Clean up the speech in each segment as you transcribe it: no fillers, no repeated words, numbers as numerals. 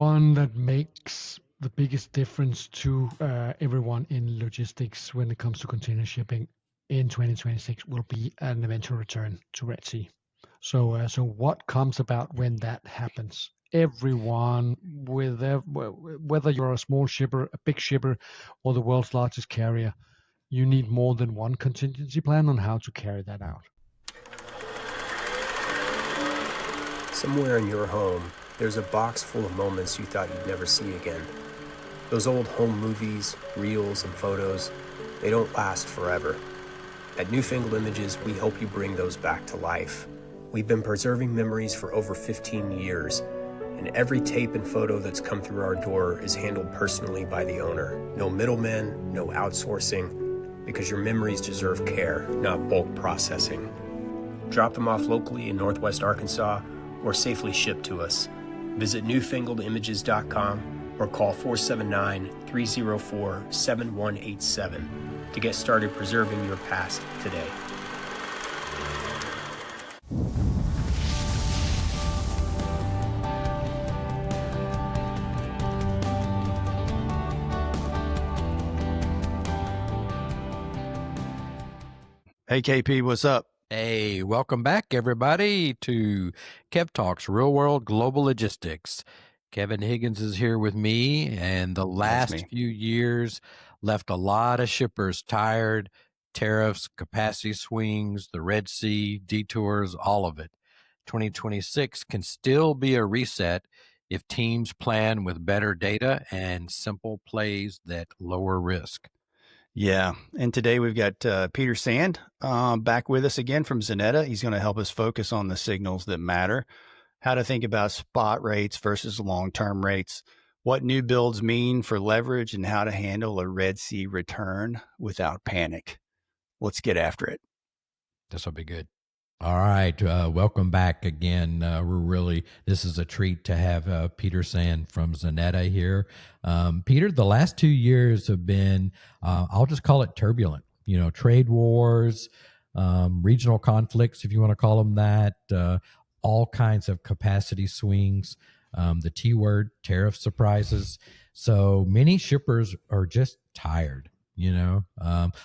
one that makes the biggest difference to everyone in logistics when it comes to container shipping in 2026 will be an eventual return to Red Sea. So what comes about when that happens? Everyone, whether you're a small shipper, a big shipper, or the world's largest carrier, you need more than one contingency plan on how to carry that out. Somewhere in your home, there's a box full of moments you thought you'd never see again. Those old home movies, reels, and photos, they don't last forever. At Newfangled Images, we help you bring those back to life. We've been preserving memories for over 15 years, and every tape and photo that's come through our door is handled personally by the owner. No middlemen, no outsourcing, because your memories deserve care, not bulk processing. Drop them off locally in Northwest Arkansas or safely ship to us. Visit newfangledimages.com or call 479-304-7187 to get started preserving your past today. Hey, KP, what's up? Hey, welcome back, everybody, to Kev Talks Real World Global Logistics. Kevin Higgins is here with me, and the last few years left a lot of shippers tired. Tariffs, capacity swings, the Red Sea, detours, all of it. 2026 can still be a reset if teams plan with better data and simple plays that lower risk. Yeah, and today we've got Peter Sand back with us again from Xeneta. He's going to help us focus on the signals that matter, how to think about spot rates versus long-term rates, what new builds mean for leverage, and how to handle a Red Sea return without panic. Let's get after it. This will be good. All right. Welcome back again. This is a treat to have Peter Sand from Xeneta here. Peter, the last 2 years have been, I'll just call it turbulent, trade wars, regional conflicts, if you want to call them that, all kinds of capacity swings, the T word, tariff surprises. So many shippers are just tired.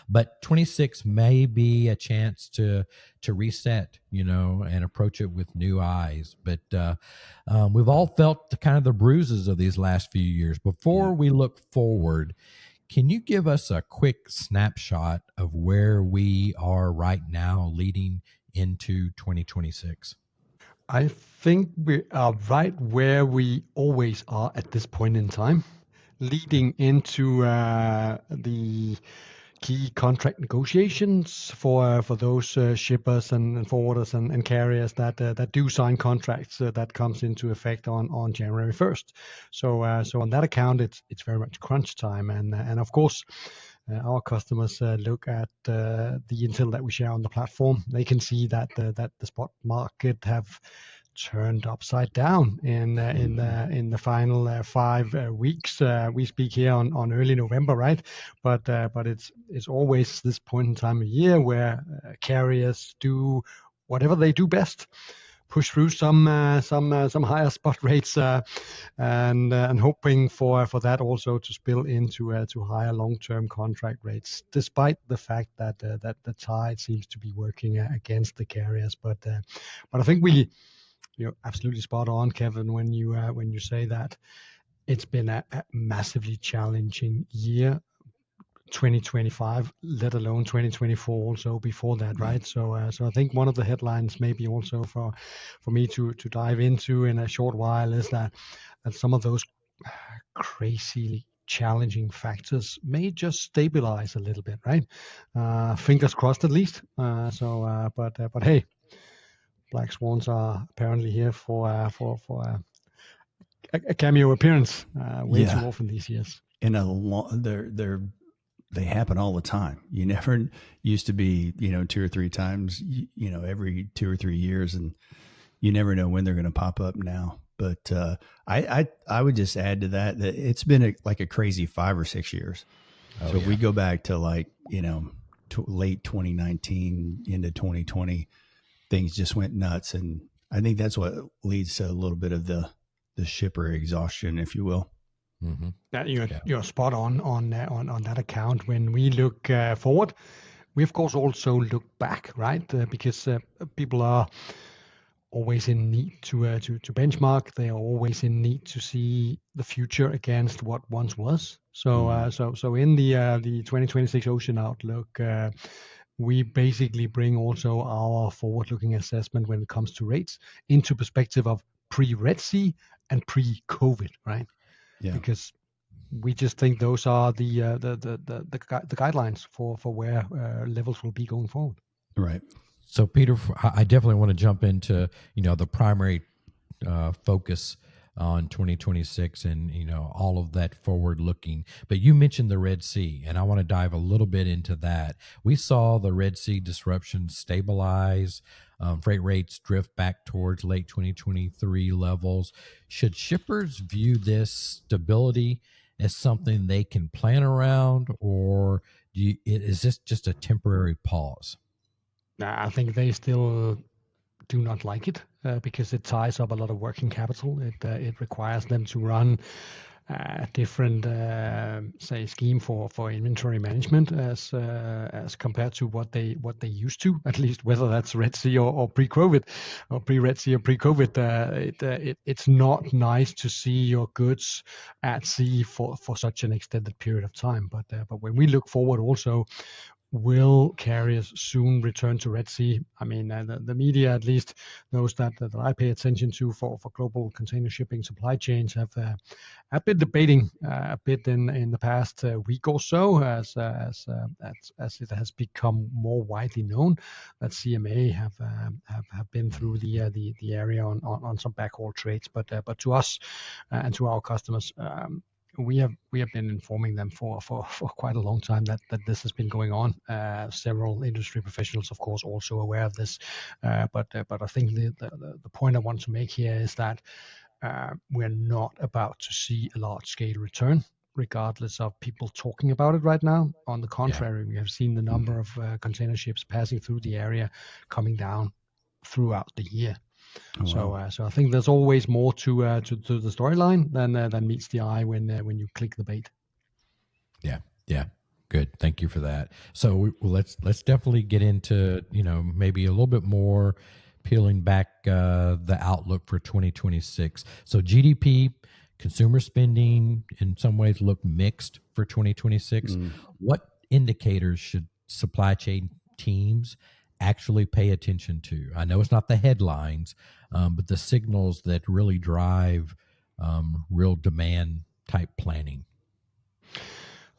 But 26 may be a chance to reset, and approach it with new eyes. But we've all felt the bruises of these last few years. Before we look forward, can you give us a quick snapshot of where we are right now leading into 2026? I think we are right where we always are at this point in time, leading into the key contract negotiations for those shippers and forwarders and carriers that do sign contracts that comes into effect on January 1st. So on that account, it's very much crunch time, and of course. Our customers look at the intel that we share on the platform. They can see that the spot market have turned upside down in the final 5 weeks. We speak here on early November, right? But it's always this point in time of year where carriers do whatever they do best. Push through some higher spot rates and hoping for that also to spill into to higher long-term contract rates, despite the fact that the tide seems to be working against the carriers. But I think you're absolutely spot on, Kevin, when you say that it's been a massively challenging year. 2025, let alone 2024 also before that, right? So I think one of the headlines maybe also for me to dive into in a short while is that some of those crazy challenging factors may just stabilize a little bit, right? Fingers crossed at least. But hey, black swans are apparently here for a cameo appearance way too often these years. They happen all the time. You never used to be, 2 or 3 times, every 2 or 3 years, and you never know when they're going to pop up now. But I would just add to that it's been like a crazy 5 or 6 years. If we go back to late 2019 into 2020, things just went nuts, and I think that's what leads to a little bit of the shipper exhaustion, if you will. Mm-hmm. You're spot on that account. When we look forward, we of course also look back, right? Because people are always in need to benchmark. They are always in need to see the future against what once was. So so in the 2026 Ocean Outlook, we basically bring also our forward-looking assessment when it comes to rates into perspective of pre-Red Sea and pre-COVID, right? Yeah. Because we just think those are the guidelines for where levels will be going forward. Right. So, Peter, I definitely want to jump into the primary focus on 2026 and all of that forward looking. But you mentioned the Red Sea, and I want to dive a little bit into that. We saw the Red Sea disruption stabilize, freight rates drift back towards late 2023 levels. Should shippers view this stability as something they can plan around, or is this just a temporary pause? I think they still do not like it because it ties up a lot of working capital. It requires them to run a different, say, scheme for inventory management as compared to what they used to. At least whether that's Red Sea or pre-COVID, or pre-Red Sea or pre-COVID, it's not nice to see your goods at sea for such an extended period of time. But when we look forward, also, will carriers soon return to Red Sea? I mean, the media, at least those that I pay attention to for global container shipping supply chains, have been debating a bit in the past week or so, as it has become more widely known that CMA have been through the area on some backhaul trades. But to us and to our customers, we have been informing them for quite a long time that this has been going on. Several industry professionals, of course, also aware of this. But I think the point I want to make here is that we're not about to see a large scale return, regardless of people talking about it right now. On the contrary, we have seen the number of container ships passing through the area coming down throughout the year. Oh, wow. So I think there's always more to the storyline than meets the eye when you click the bait. Yeah. Good. Thank you for that. So let's definitely get into maybe a little bit more peeling back the outlook for 2026. So GDP, consumer spending, in some ways look mixed for 2026. What indicators should supply chain teams actually pay attention to? I know it's not the headlines, but the signals that really drive real demand type planning.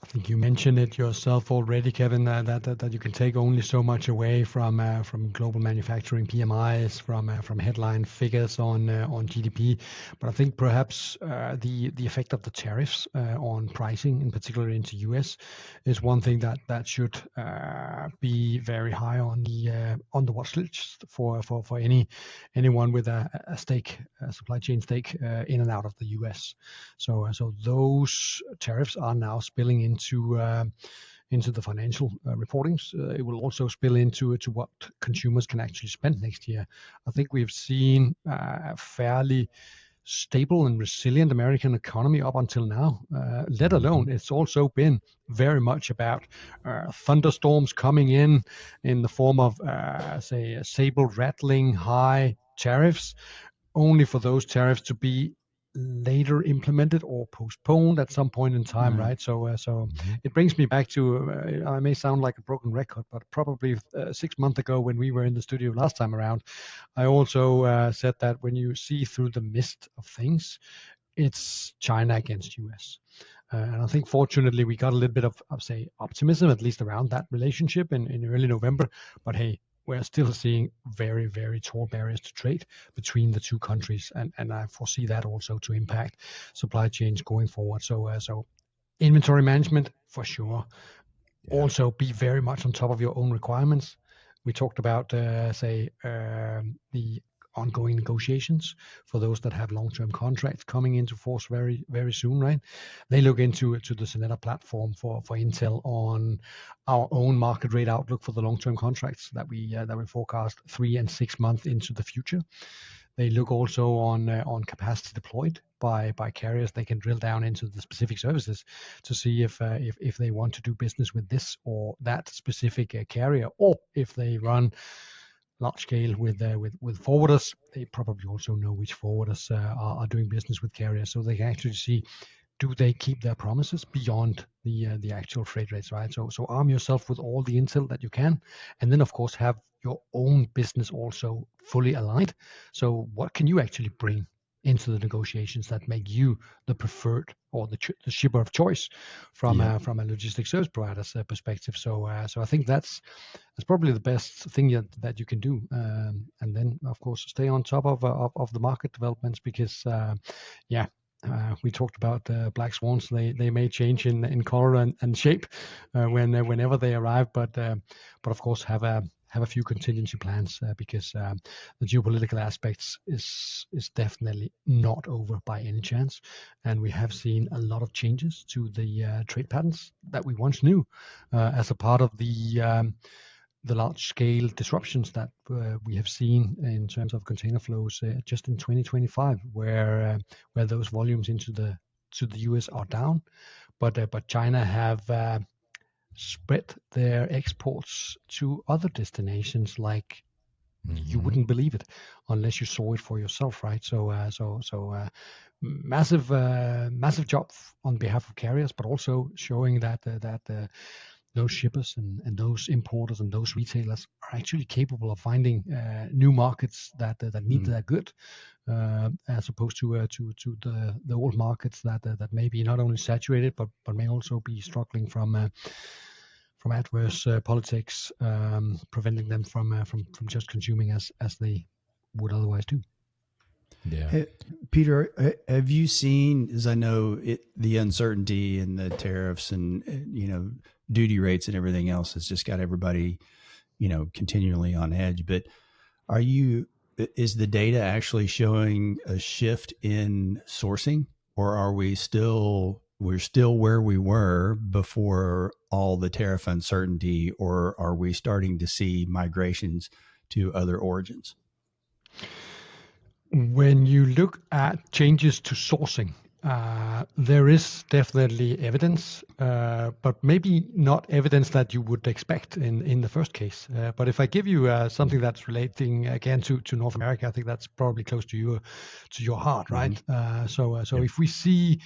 I think you mentioned it yourself already, Kevin, that you can take only so much away from global manufacturing PMIs, from headline figures on GDP. But I think perhaps the effect of the tariffs on pricing, in particular into US, is one thing that should be very high on the watch list for anyone with a stake, a supply chain stake in and out of the US. So those tariffs are now spilling into the financial reportings. It will also spill into what consumers can actually spend next year. I think we've seen a fairly stable and resilient American economy up until now. Let alone, it's also been very much about thunderstorms coming in the form of, say, saber rattling high tariffs, only for those tariffs to be later implemented or postponed at some point in time, right? So it brings me back to, I may sound like a broken record, but probably 6 months ago when we were in the studio last time around, I also said that when you see through the mist of things, it's China against US. And I think fortunately we got a little bit of say, optimism, at least around that relationship in early November. But hey, we're still seeing very, very tall barriers to trade between the two countries. And I foresee that also to impact supply chains going forward. So inventory management, for sure. Yeah. Also be very much on top of your own requirements. We talked about, the ongoing negotiations for those that have long-term contracts coming into force very, very soon, right? They look into the Xeneta platform for Intel on our own market rate outlook for the long-term contracts that we forecast 3 and 6 months into the future. They look also on capacity deployed by carriers. They can drill down into the specific services to see if they want to do business with this or that specific carrier, or if they run large scale with forwarders. They probably also know which forwarders are doing business with carriers, so they can actually see, do they keep their promises beyond the actual freight rates, right? So arm yourself with all the intel that you can, and then of course have your own business also fully aligned. So what can you actually bring into the negotiations that make you the preferred or the shipper of choice from a logistics service provider's perspective? So I think that's probably the best thing that you can do, and then of course stay on top of the market developments, because we talked about black swans. They may change in color and shape whenever they arrive, but of course have a few contingency plans, because the geopolitical aspects is definitely not over by any chance, and we have seen a lot of changes to the trade patterns that we once knew as a part of the large-scale disruptions that we have seen in terms of container flows just in 2025, where those volumes into the US are down, but China have spread their exports to other destinations like you wouldn't believe it unless you saw it for yourself, right? So massive job on behalf of carriers, but also showing that those shippers and those importers and those retailers are actually capable of finding new markets that need their good, as opposed to the old markets that may be not only saturated but may also be struggling from adverse politics, preventing them from just consuming as they would otherwise do. Yeah. Hey, Peter, have you seen, as I know, the uncertainty and the tariffs and, duty rates and everything else has just got everybody, continually on edge. But is the data actually showing a shift in sourcing, or are we're still where we were before all the tariff uncertainty, or are we starting to see migrations to other origins? When you look at changes to sourcing, there is definitely evidence, but maybe not evidence that you would expect in the first case. But if I give you something that's relating again to North America, I think that's probably close to your heart, right? So if we see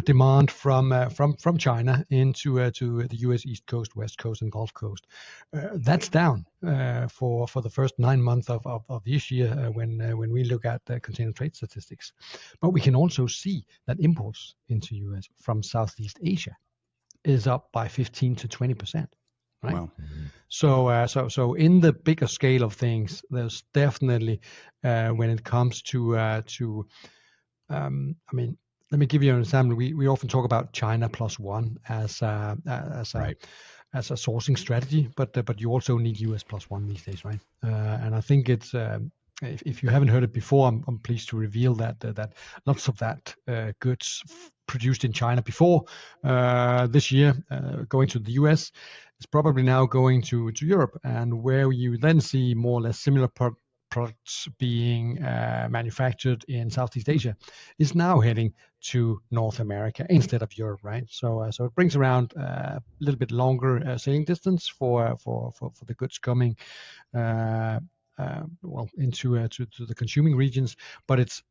demand from China into to the U.S. East Coast, West Coast, and Gulf Coast, that's down for the first 9 months of this year when we look at container trade statistics. But we can also see that imports into U.S. from Southeast Asia is up by 15 to 20%. Right. Wow. So in the bigger scale of things, there's definitely when it comes to let me give you an example. We often talk about China plus one as a sourcing strategy, but you also need US plus one these days, right? And I think it's if you haven't heard it before, I'm pleased to reveal that lots of that goods produced in China before this year going to the US is probably now going to Europe, and where you then see more or less similar products being manufactured in Southeast Asia is now heading to North America instead of Europe, right? So it brings around a little bit longer sailing distance for the goods coming into to the consuming regions, but it's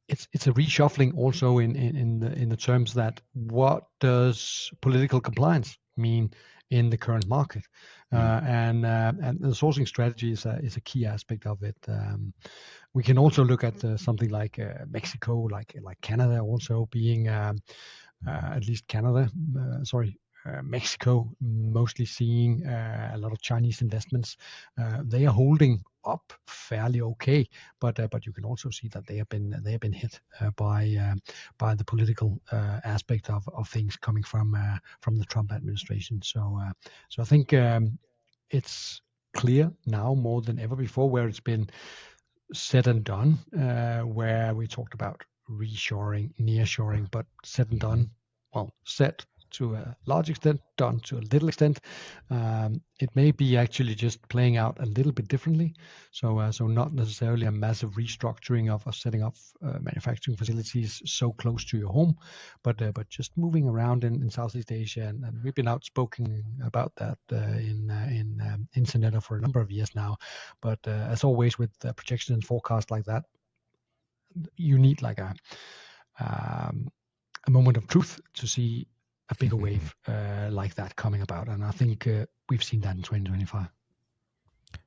a reshuffling also in the terms that what does political compliance mean in the current market, and the sourcing strategy is a key aspect of it. We can also look at something like Mexico, like Canada, also being at least Mexico mostly seeing a lot of Chinese investments. They are holding up fairly okay, but you can also see that they have been hit by the political aspect of things coming from the Trump administration. So I think it's clear now more than ever before, where it's been said and done, where we talked about reshoring, nearshoring, but said and done. Well, said to a large extent, done to a little extent. It may be actually just playing out a little bit differently. So not necessarily a massive restructuring of setting up manufacturing facilities so close to your home, but just moving around in Southeast Asia, and we've been outspoken about that in Xeneta for a number of years now. But as always with projection and forecast like that, you need like a moment of truth to see a bigger wave like that coming about, and I think we've seen that in 2025.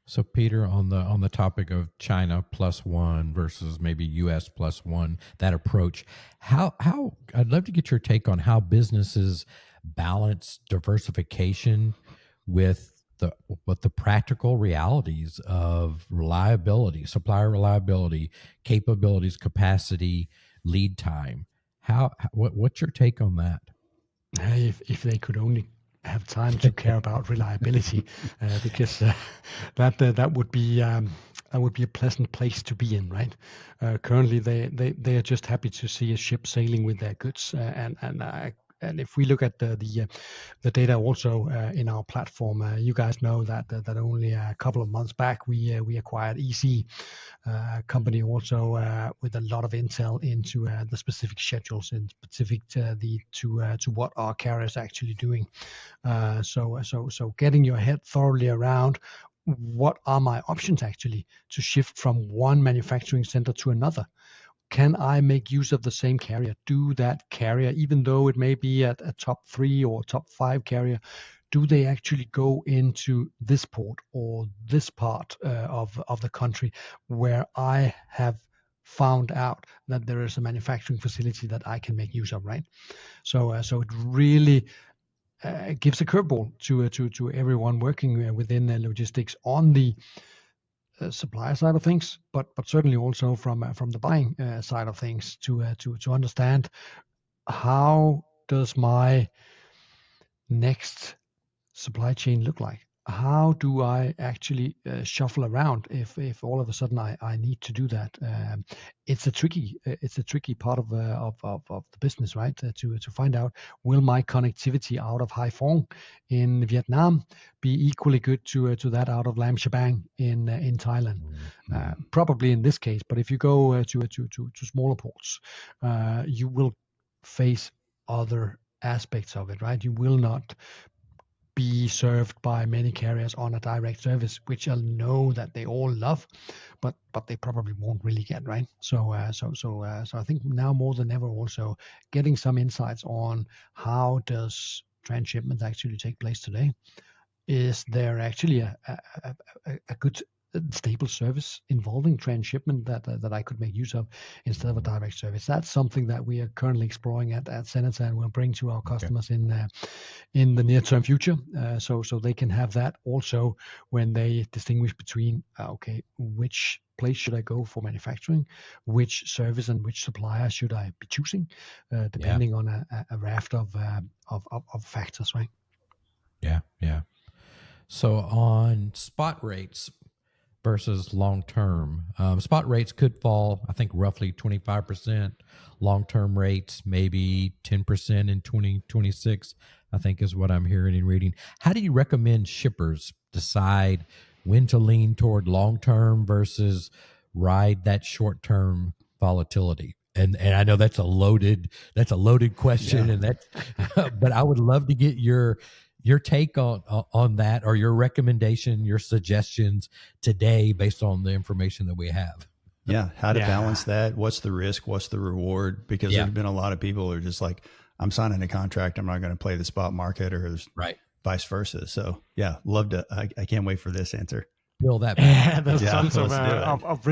So, Peter, on the topic of China +1 versus maybe U.S. +1, that approach, how I'd love to get your take on how businesses balance diversification with the practical realities of reliability, supplier reliability, capabilities, capacity, lead time. What's your take on that? If they could only have time to care about reliability, because that would be a pleasant place to be in, right? Currently, they are just happy to see a ship sailing with their goods, and if we look at the data also in our platform, you guys know that only a couple of months back we acquired EC, company also with a lot of intel into the specific schedules and specific to what our carriers are actually doing. So getting your head thoroughly around what are my options actually to shift from one manufacturing center to another. Can I make use of the same carrier? Do that carrier, even though it may be at a top 3 or top 5 carrier, do they actually go into this port or this part of the country where I have found out that there is a manufacturing facility that I can make use of, right? So it really gives a curveball to everyone working within logistics on the supplier side of things, but certainly also from the buying side of things to understand how does my next supply chain look like? How do I actually shuffle around if all of a sudden I need to do that? It's a tricky part of the business, right? To find out, will my connectivity out of Haiphong in Vietnam be equally good to that out of Lam Shabang in Thailand? Probably in this case, but if you go to smaller ports, you will face other aspects of it, right? You will not be served by many carriers on a direct service, which I know that they all love, but they probably won't really get, right. So I think now more than ever also getting some insights on how does transshipment actually take place today. Is there actually a good stable service involving transshipment that I could make use of instead of a direct service? That's something that we are currently exploring at Xeneta, and we'll bring to our customers in the near term future, so they can have that also when they distinguish between which place should I go for manufacturing, which service and which supplier should I be choosing, depending on a raft of factors, right? Yeah. So on spot rates versus long term, spot rates could fall, I think, roughly 25%. Long term rates, maybe 10% in 2026, I think is what I'm hearing and reading. How do you recommend shippers decide when to lean toward long term versus ride that short term volatility? And I know that's a loaded question, and that's but I would love to get your take on that, or your recommendation, your suggestions today based on the information that we have. Yeah. How to balance that. What's the risk? What's the reward? Because there's been a lot of people who are just like, I'm signing a contract, I'm not going to play the spot market, or vice versa. So love to, I can't wait for this answer. Build that back. There's tons of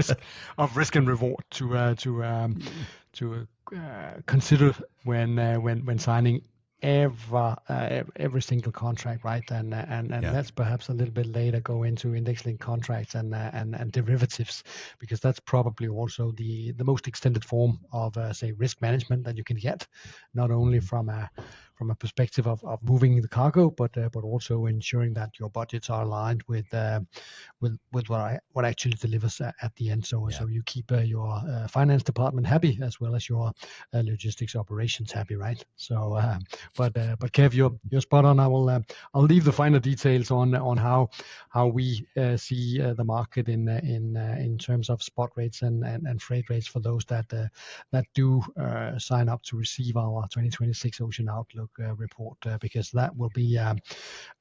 risk and reward to consider when signing every single contract, right? And let's perhaps a little bit later go into index-linked contracts and derivatives, because that's probably also the most extended form of say risk management that you can get, not only from a a perspective of moving the cargo, but also ensuring that your budgets are aligned with what actually delivers at the end. So you keep your finance department happy as well as your logistics operations happy, right? So, but Kev, you're spot on. I'll leave the finer details on how we see the market in terms of spot rates and freight rates for those that do sign up to receive our 2026 Ocean Outlook report, because that will be a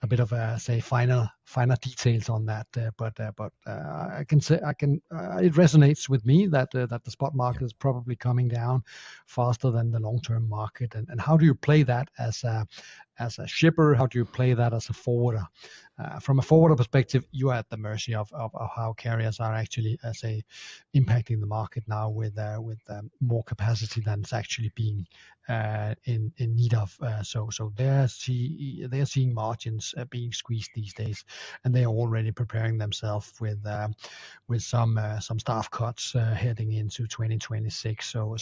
bit of finer details on that. But I can say it resonates with me that the spot market is probably coming down faster than the long-term market. And how do you play that as a shipper? How do you play that as a forwarder? From a forwarder perspective, you are at the mercy of how carriers are actually, impacting the market now with more capacity than it's actually being in need of. So they're seeing margins being squeezed these days, and they are already preparing themselves with some staff cuts heading into 2026. So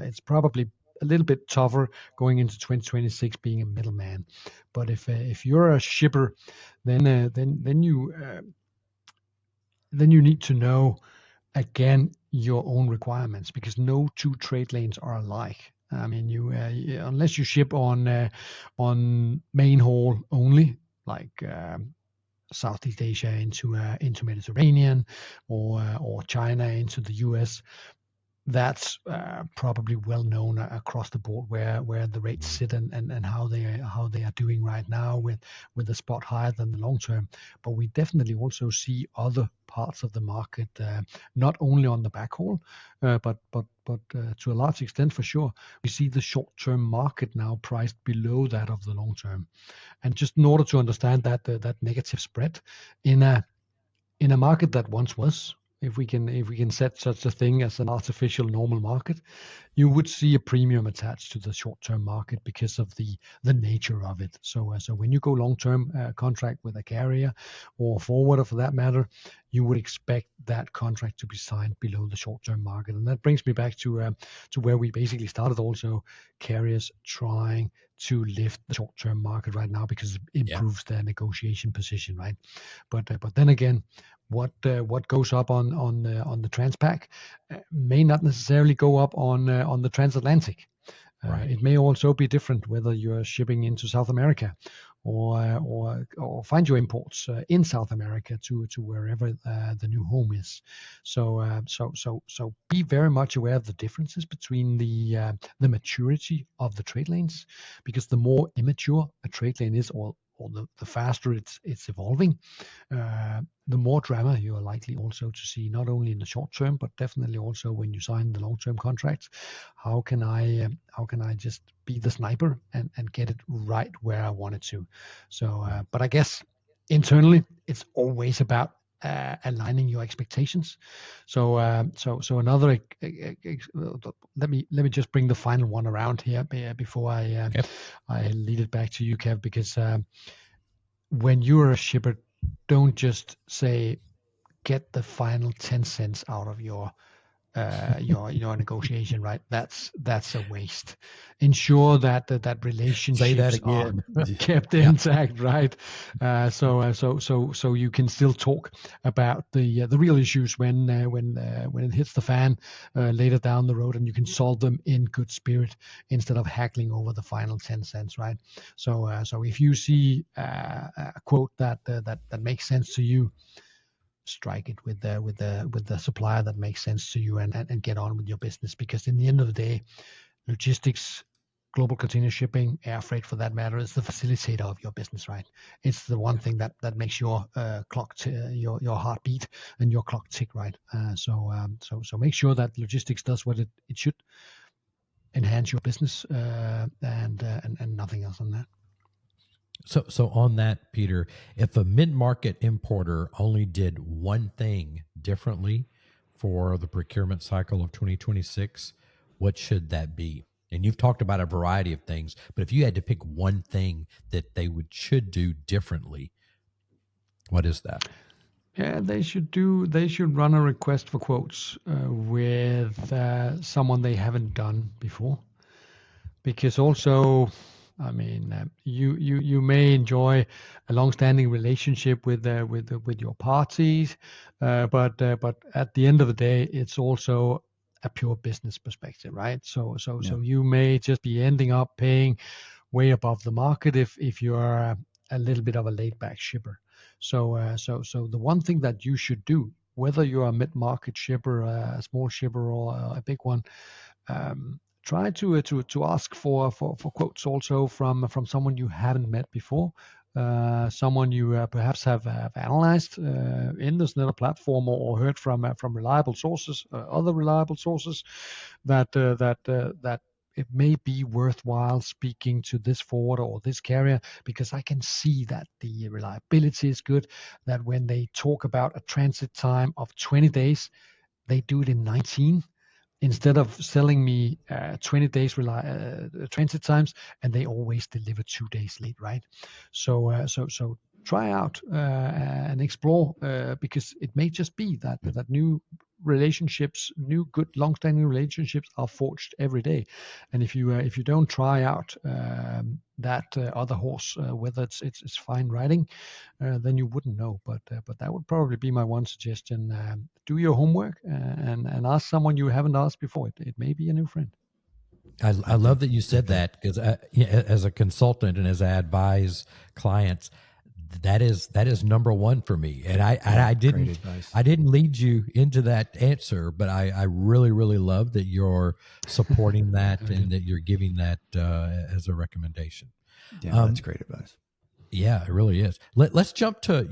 it's probably a little bit tougher going into 2026 being a middleman. But if you're a shipper, then you need to know again your own requirements, because no two trade lanes are alike. I mean, you unless you ship on main haul only, like Southeast Asia into Mediterranean, or China into the US. That's probably well known across the board where the rates sit and how they are doing right now with the spot higher than the long term. But we definitely also see other parts of the market, not only on the backhaul, but to a large extent for sure. We see the short term market now priced below that of the long term, and just in order to understand that negative spread in a market that once was, if we can set such a thing as an artificial normal market, you would see a premium attached to the short-term market because of the nature of it. So when you go long-term contract with a carrier or forwarder for that matter, you would expect that contract to be signed below the short-term market. And that brings me back to where we basically started, also carriers trying to lift the short-term market right now because it improves their negotiation position, right? But then again, what goes up on the Transpac may not necessarily go up on the transatlantic. Right. It may also be different whether you're shipping into South America or find your imports in South America to wherever the new home is. So be very much aware of the differences between the maturity of the trade lanes, because the more immature a trade lane is, or the faster it's evolving, the more drama you are likely also to see, not only in the short term, but definitely also when you sign the long-term contracts. How can I just be the sniper and get it right where I want it to? So, but I guess internally it's always about aligning your expectations. So another, let me just bring the final one around here before I lead it back to you, Kev, because when you're a shipper, don't just say get the final 10 cents out of your negotiation, right? That's a waste. Ensure that relationships are kept intact, right? So you can still talk about the real issues when it hits the fan later down the road, and you can solve them in good spirit instead of haggling over the final 10 cents, right? So if you see a quote that makes sense to you, strike it with the supplier that makes sense to you, and get on with your business. Because in the end of the day, logistics, global container shipping, air freight for that matter, is the facilitator of your business, right? It's the one thing that makes your clock your heart beat and your clock tick, right? So make sure that logistics does what it should, enhance your business, and nothing else on that. So on that, Peter, if a mid-market importer only did one thing differently for the procurement cycle of 2026, what should that be? And you've talked about a variety of things, but if you had to pick one thing that they should do differently, what is that? Yeah, they should run a request for quotes with someone they haven't done before, because also I mean, you may enjoy a long-standing relationship with your parties, but at the end of the day, it's also a pure business perspective, right? So you may just be ending up paying way above the market if you're a little bit of a laid back shipper. So the one thing that you should do, whether you're a mid-market shipper, a small shipper, or a big one, try to ask for quotes also from someone you haven't met before, someone you perhaps have analyzed in this Xeneta platform, or heard from reliable sources, other reliable sources, that it may be worthwhile speaking to this forwarder or this carrier, because I can see that the reliability is good, that when they talk about a transit time of 20 days, they do it in 19, instead of selling me 20 days transit times, and they always deliver 2 days late, right? So try out and explore, because it may just be that new relationships, new good long-standing relationships, are forged every day. And if you don't try out that other horse, whether it's fine riding, then you wouldn't know. But that would probably be my one suggestion. Do your homework, and ask someone you haven't asked before. It may be a new friend. I love that you said that, because as a consultant and as I advise clients, that is number one for me. And I didn't lead you into that answer, but I really, really love that you're supporting that and that you're giving that as a recommendation. Yeah, that's great advice. Yeah, it really is. Let's jump to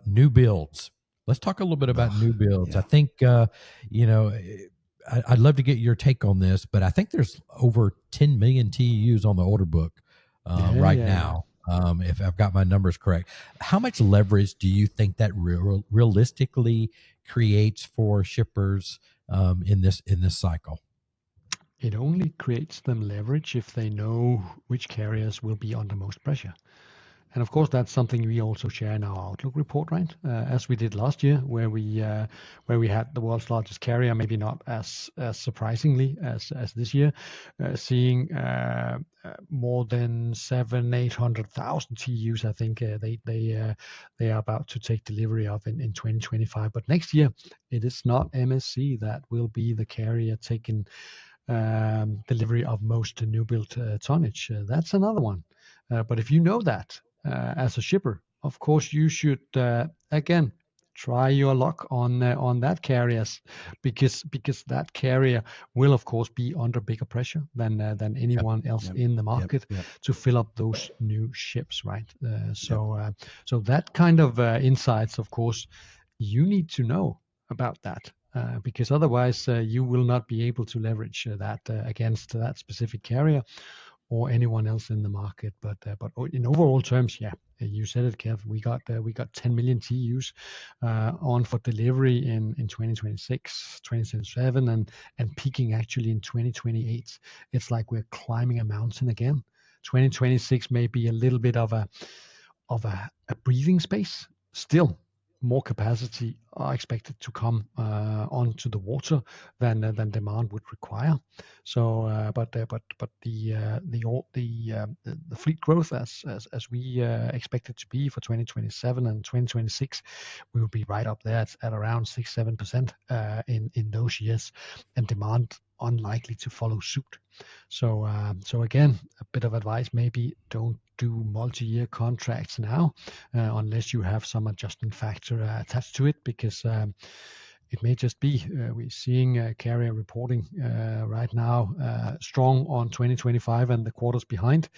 new builds. Let's talk a little bit about new builds. Yeah. I think I'd love to get your take on this, but I think there's over 10 million TEUs on the order book now, if I've got my numbers correct. How much leverage do you think that realistically creates for shippers in this cycle? It only creates them leverage if they know which carriers will be under most pressure. And of course, that's something we also share in our Outlook report, right? As we did last year, where we had the world's largest carrier, maybe not as surprisingly as this year, seeing more than 800,000 TEUs. I think they are about to take delivery of in 2025. But next year, it is not MSC that will be the carrier taking delivery of most new built tonnage. That's another one. But if you know that, as a shipper, of course, you should again try your luck on that carrier, because that carrier will, of course, be under bigger pressure than anyone else in the market to fill up those new ships, right? So that kind of insights, of course, you need to know about that. Because otherwise, you will not be able to leverage that against that specific carrier or anyone else in the market. But in overall terms, yeah, you said it, Kev. We got 10 million TEUs on for delivery in 2026, 2027, and peaking actually in 2028. It's like we're climbing a mountain again. 2026 may be a little bit of a breathing space. Still, more capacity are expected to come onto the water than demand would require. So, but the fleet growth as we expect it to be for 2027 and 2026, we will be right up there at around 6-7% in those years, and demand unlikely to follow suit. So again, a bit of advice: maybe don't do multi-year contracts now, unless you have some adjustment factor attached to it, because it may just be we're seeing carrier reporting right now strong on 2025 and the quarters behind,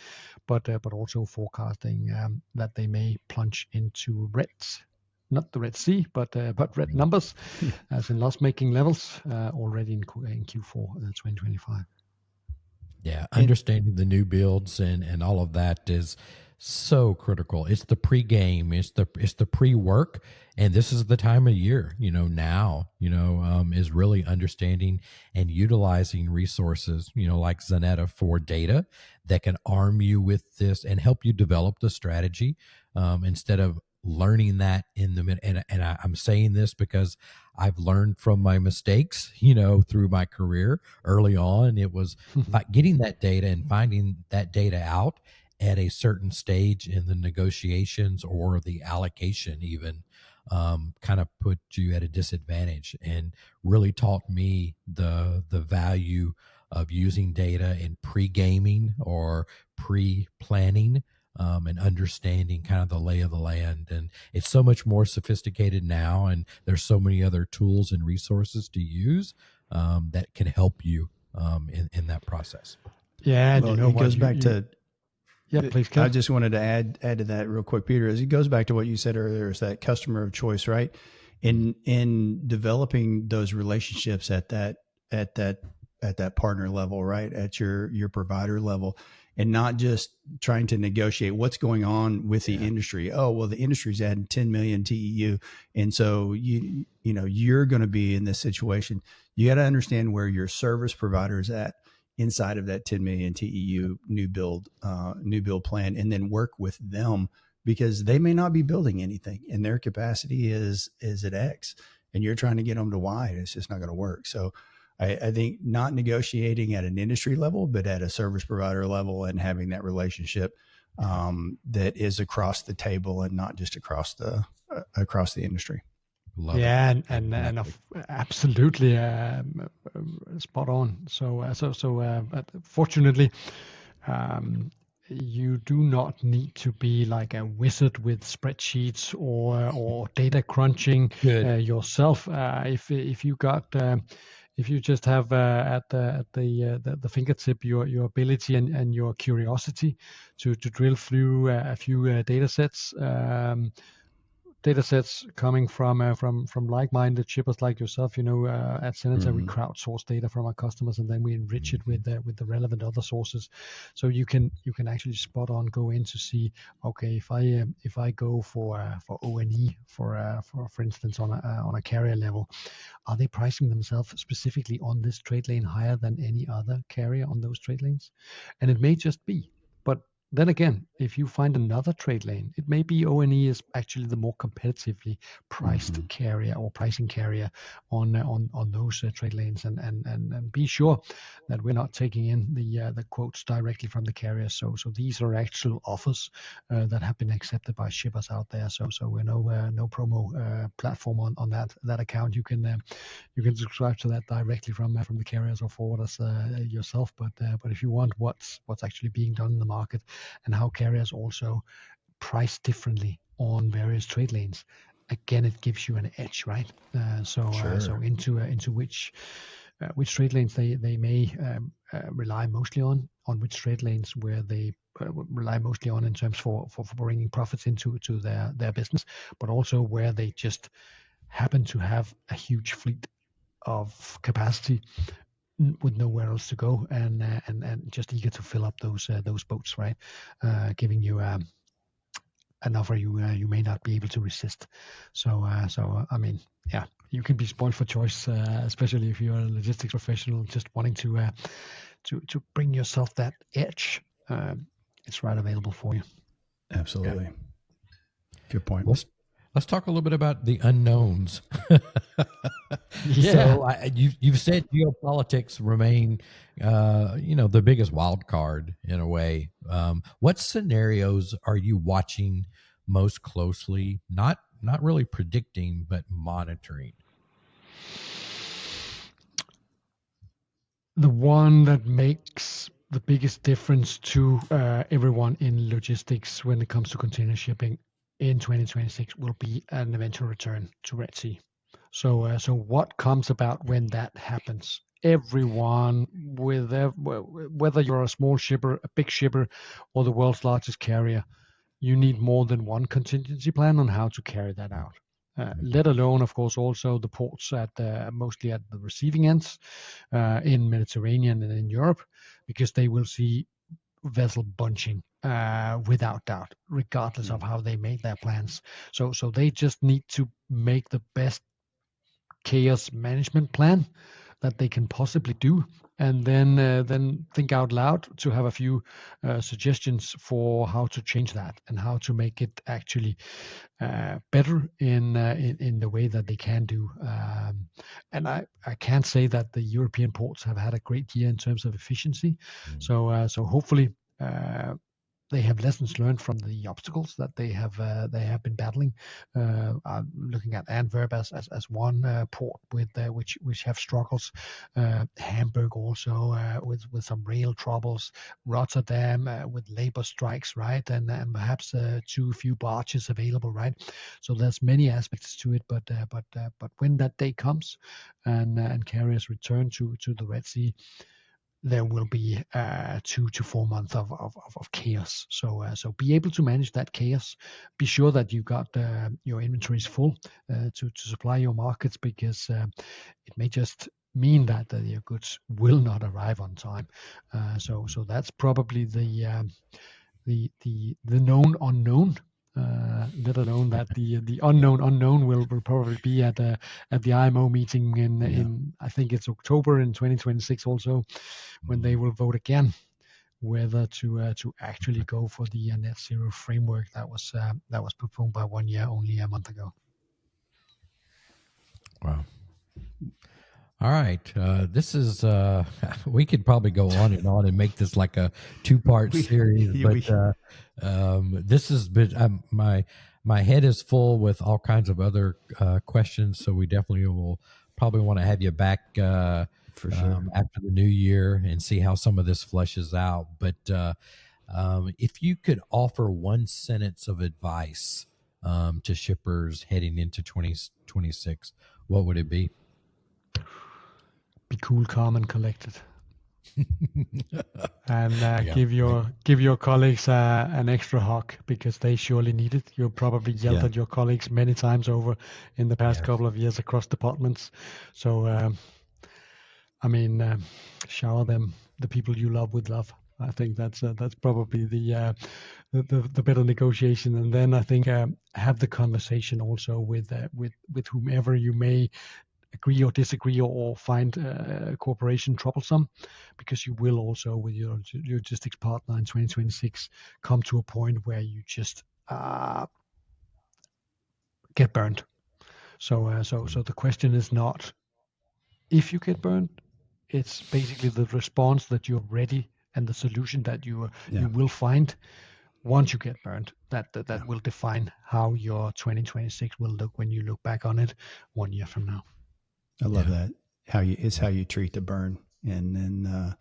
but also forecasting that they may plunge into reds. Not the Red Sea, but red numbers, as in loss-making levels already in Q4 2025. Yeah, understanding the new builds and all of that is so critical. It's the pre-game, it's the pre-work, and this is the time of year. Now is really understanding and utilizing resources, like Xeneta, for data that can arm you with this and help you develop the strategy instead of learning that in the minute. And I'm saying this because I've learned from my mistakes, through my career early on. It was getting that data and finding that data out at a certain stage in the negotiations or the allocation even, kind of put you at a disadvantage, and really taught me the value of using data in pre-gaming or pre-planning, and understanding kind of the lay of the land. And it's so much more sophisticated now, and there's so many other tools and resources to use, that can help you, in that process. Yeah, and Well, you know it what? goes back to. Yeah, please, I Kev. just wanted to add to that real quick, Peter. As it goes back to what you said earlier, is that customer of choice, right? In developing those relationships at that partner level, right, at your provider level, and not just trying to negotiate what's going on with the industry. Oh, well, the industry's adding 10 million TEU, and so you're going to be in this situation. You got to understand where your service provider is at inside of that 10 million TEU new build plan, and then work with them, because they may not be building anything and their capacity is at X, and you're trying to get them to Y. It's just not going to work. So I think not negotiating at an industry level, but at a service provider level, and having that relationship that is across the table and not just across the industry. Love Yeah, it. and Exactly. absolutely spot on. But fortunately, you do not need to be like a wizard with spreadsheets or data crunching Good. yourself. If you got if you just have at the fingertip your ability and your curiosity to drill through a few data sets. Data sets coming from like-minded shippers like yourself. At Xeneta, we crowdsource data from our customers, and then we enrich it with the relevant other sources. So you can actually spot on go in to see, okay, if I go for O&E for instance on a carrier level, are they pricing themselves specifically on this trade lane higher than any other carrier on those trade lanes? And it may just be, but then again, if you find another trade lane, it may be O&E is actually the more competitively priced carrier or pricing carrier on those trade lanes, and be sure that we're not taking in the quotes directly from the carriers. So these are actual offers that have been accepted by shippers out there. So we're no promo platform on that account. You can subscribe to that directly from the carriers or forwarders yourself. But if you want what's actually being done in the market, and how carriers also price differently on various trade lanes, again, it gives you an edge, right? So into which trade lanes they may rely mostly on which trade lanes where they rely mostly on in terms for bringing profits into their business, but also where they just happen to have a huge fleet of capacity with nowhere else to go, and just eager to fill up those boats, right? Giving you an offer you may not be able to resist. So I mean, yeah, you can be spoiled for choice, especially if you're a logistics professional just wanting to bring yourself that edge. It's right available for you. Absolutely. Yeah. Good point. Let's talk a little bit about the unknowns. Yeah. So you've said geopolitics remain, the biggest wild card in a way. What scenarios are you watching most closely? Not really predicting, but monitoring. The one that makes the biggest difference to everyone in logistics when it comes to container shipping in 2026 will be an eventual return to Red Sea. So what comes about when that happens? Everyone, whether you're a small shipper, a big shipper, or the world's largest carrier, you need more than one contingency plan on how to carry that out. Let alone, of course, also the ports mostly at the receiving ends in Mediterranean and in Europe, because they will see vessel bunching without doubt, regardless of how they made their plans. So they just need to make the best chaos management plan that they can possibly do, and then think out loud to have a few suggestions for how to change that and how to make it actually better in the way that they can do. And I can't say that the European ports have had a great year in terms of efficiency. So hopefully they have lessons learned from the obstacles that they have been battling. I'm looking at Antwerp as one port with which have struggles. Hamburg also with some rail troubles. Rotterdam with labor strikes, right, and perhaps too few barges available, right. So there's many aspects to it, but when that day comes and carriers return to the Red Sea, there will be 2 to 4 months of chaos. So be able to manage that chaos. Be sure that you got your inventories full to supply your markets, because it may just mean that your goods will not arrive on time. So that's probably the known unknown. Let alone that the unknown will probably be at the IMO meeting in I think it's October in 2026 also, when they will vote again whether to actually go for the net zero framework that was postponed by 1 year only a month ago. Wow. All right. This is, we could probably go on and make this like a 2-part series, but this has been, my head is full with all kinds of other questions. So we definitely will probably want to have you back for sure after the new year and see how some of this fleshes out. But if you could offer one sentence of advice to shippers heading into 2026, what would it be? Be cool, calm, and collected, and give your colleagues an extra hug, because they surely need it. You probably yelled at your colleagues many times over in the past couple of years across departments. So, shower them, the people you love, with love. I think that's probably the better negotiation. And then I think have the conversation also with whomever you may agree or disagree or find cooperation troublesome, because you will also with your logistics partner in 2026 come to a point where you just get burned. So the question is not if you get burned, it's basically the response that you're ready and the solution that you will find once you get burned. That will define how your 2026 will look when you look back on it 1 year from now. I love that. How you treat the burn. And then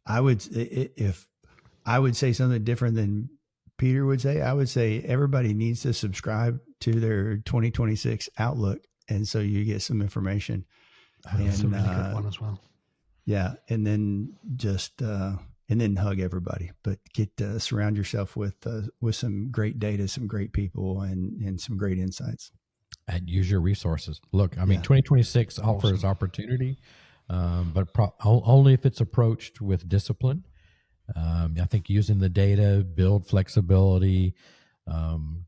I would say something different than Peter would say. I would say everybody needs to subscribe to their 2026 outlook, and so you get some information. That's a really good one as well. Yeah, and then just and then hug everybody, but surround yourself with some great data, some great people, and some great insights. And use your resources. Look, I mean, 2026 offers opportunity, but only if it's approached with discipline. I think using the data, build flexibility,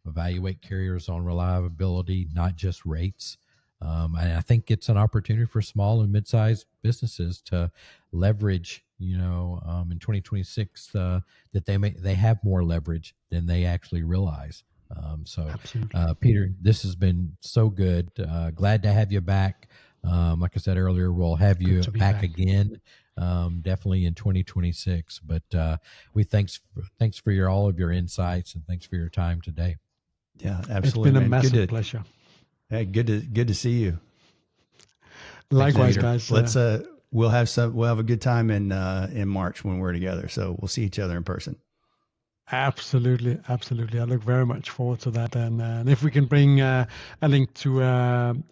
evaluate carriers on reliability, not just rates. And I think it's an opportunity for small and mid-sized businesses to leverage, in 2026, that they have more leverage than they actually realize. Peter, this has been so good. Glad to have you back. Like I said earlier, we'll have you back again, definitely in 2026. But we thanks for all of your insights, and thanks for your time today. Yeah, absolutely. It's been a massive pleasure. Hey, good to see you. Likewise, guys. Let's we'll have a good time in March when we're together. So we'll see each other in person. Absolutely. I look very much forward to that, and if we can bring a link to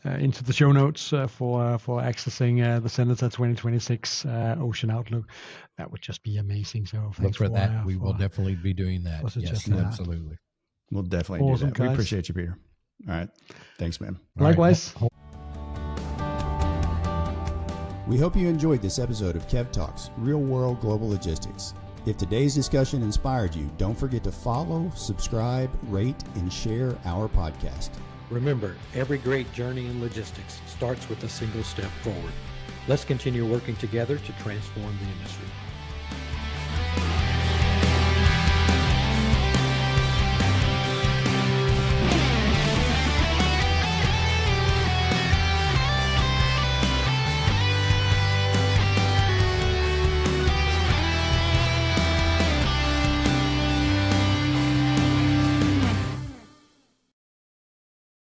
into the show notes for accessing the Xeneta 2026 Ocean Outlook, that would just be amazing. So thanks for that. We will definitely be doing that. Yes, absolutely. We'll definitely do that. Guys. We appreciate you, Peter. All right, thanks, man. Likewise. Right. We hope you enjoyed this episode of Kev Talks, Real World Global Logistics. If today's discussion inspired you, don't forget to follow, subscribe, rate, and share our podcast. Remember, every great journey in logistics starts with a single step forward. Let's continue working together to transform the industry.